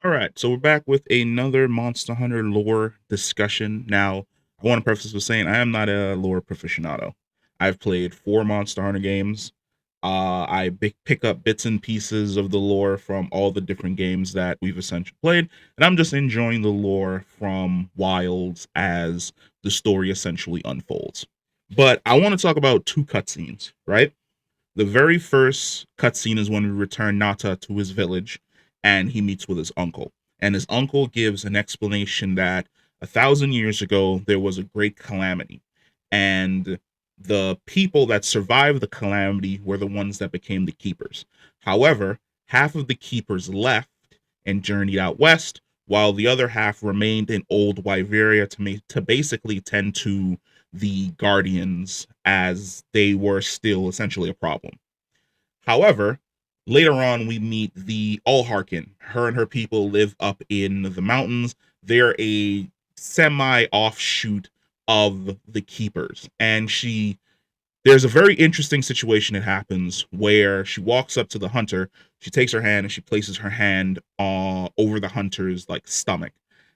All right, so we're back with another Monster Hunter lore discussion. Now, I want to preface this with saying I am not a lore aficionado. I've played 4 Monster Hunter games. Pick up bits and pieces of the lore from all the different games that we've essentially played, and I'm just enjoying the lore from Wilds as the story essentially unfolds. But I want to talk about 2 cutscenes, right? The very first cutscene is when we return Nata to his village and he meets with his uncle. And his uncle gives an explanation that 1,000 years ago there was a great calamity. And the people that survived the calamity were the ones that became the keepers. However, half of the keepers left and journeyed out west, while the other half remained in Old Wyveria to basically tend to the guardians as they were still essentially a problem. However, later on we meet the Allhearken. Her and her people live up in the mountains. They're a semi offshoot of the keepers. And there's a very interesting situation that happens where she walks up to the hunter, she takes her hand and she places her hand over the hunter's like stomach.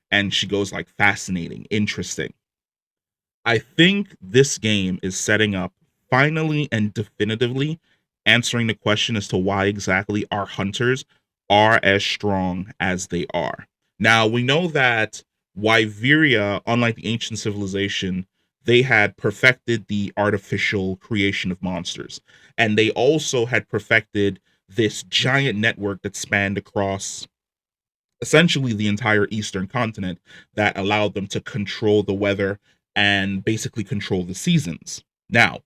And she goes like fascinating, interesting. I think this game is setting up finally and definitively answering the question as to why exactly our hunters are as strong as they are. Now, we know that Wyveria, unlike the ancient civilization, they had perfected the artificial creation of monsters. And they also had perfected this giant network that spanned across essentially the entire eastern continent that allowed them to control the weather and basically control the seasons. Now,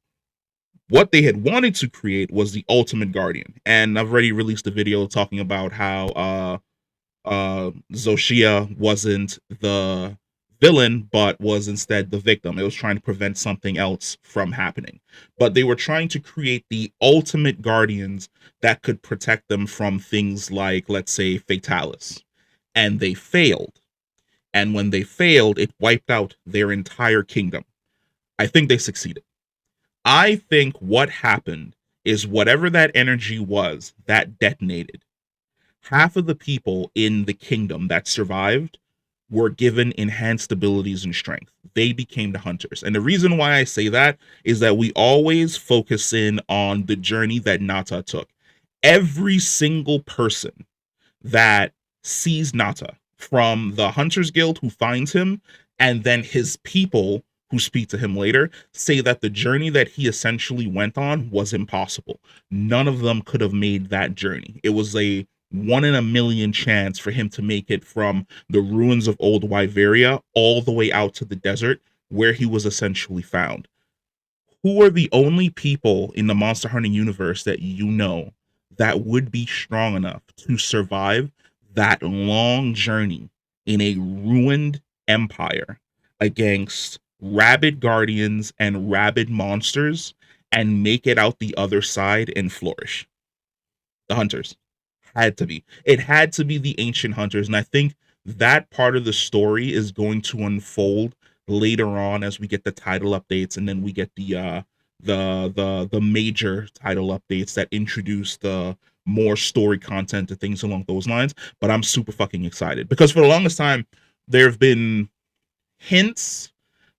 what they had wanted to create was the ultimate guardian, and I've already released a video talking about how Zoshia wasn't the villain but was instead the victim. It was trying to prevent something else from happening, but they were trying to create the ultimate guardians that could protect them from things like, let's say, fatalis, and they failed. And when they failed, it wiped out their entire kingdom. I think they succeeded. I think what happened is whatever that energy was that detonated, half of the people in the kingdom that survived were given enhanced abilities and strength. They became the hunters. And the reason why I say that is that we always focus in on the journey that Nata took. Every single person that sees Nata, from the Hunters Guild who finds him, and then his people who speak to him later, say that the journey that he essentially went on was impossible. None of them could have made that journey. It was a 1 in a million chance for him to make it from the ruins of Old Wyveria all the way out to the desert where he was essentially found. Who are the only people in the Monster Hunting universe that you know that would be strong enough to survive that long journey in a ruined empire against rabid guardians and rabid monsters and make it out the other side and flourish? The hunters. Had to be. It had to be the ancient hunters. And I think that part of the story is going to unfold later on as we get the title updates, and then we get the major title updates that introduce the more story content and things along those lines. But I'm super fucking excited because for the longest time there have been hints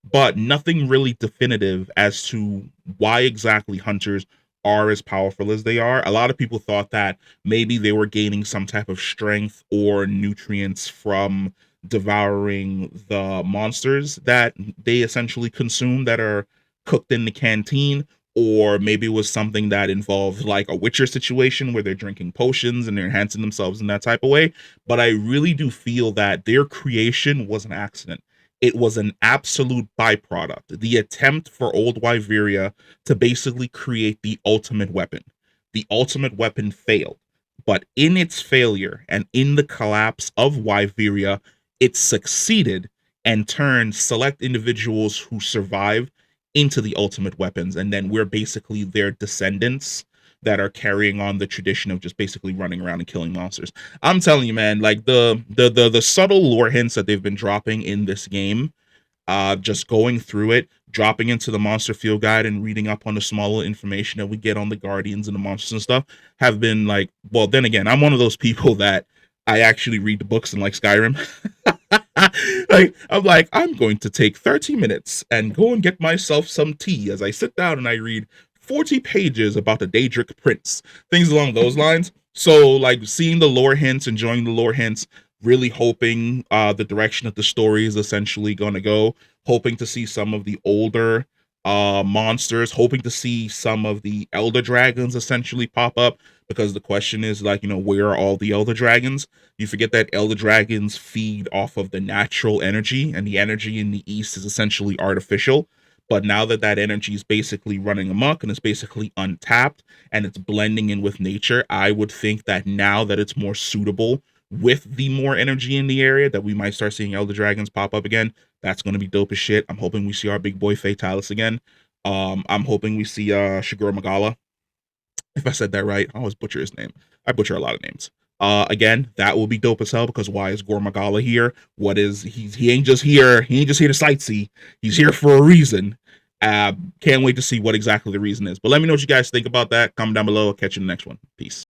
but nothing really definitive as to why exactly hunters are as powerful as they are. A lot of people thought that maybe they were gaining some type of strength or nutrients from devouring the monsters that they essentially consume that are cooked in the canteen, or maybe it was something that involved like a Witcher situation where they're drinking potions and they're enhancing themselves in that type of way. But I really do feel that their creation was an accident. It was an absolute byproduct. The attempt for Old Wyveria to basically create the ultimate weapon. The ultimate weapon failed. But in its failure and in the collapse of Wyveria, it succeeded and turned select individuals who survived into the ultimate weapons. And then we're basically their descendants that are carrying on the tradition of just basically running around and killing monsters. I'm telling you, man, like the subtle lore hints that they've been dropping in this game, just going through it, dropping into the monster field guide and reading up on the smaller information that we get on the guardians and the monsters and stuff, have been like, well, then again, I'm one of those people that I actually read the books in like Skyrim. Like I'm like, I'm going to take 30 minutes and go and get myself some tea as I sit down and I read 40 pages about the Daedric Prince, things along those lines. So like seeing the lore hints, enjoying the lore hints, really hoping the direction that the story is essentially going to go, hoping to see some of the older monsters, hoping to see some of the elder dragons essentially pop up, because the question is like, where are all the elder dragons? You forget that elder dragons feed off of the natural energy, and the energy in the east is essentially artificial. But now that that energy is basically running amok and it's basically untapped and it's blending in with nature, I would think that now that it's more suitable with the more energy in the area, that we might start seeing elder dragons pop up again. That's going to be dope as shit. I'm hoping we see our big boy Fatalis again. I'm hoping we see Shigeru Magala, if I said that right. I always butcher his name. I butcher a lot of names. Again, that will be dope as hell, because why is Gormagala here? What is he ain't just here, he ain't just here to sightsee. He's here for a reason. Can't wait to see what exactly the reason is. But let me know what you guys think about that. Comment down below. I'll catch you in the next one. Peace.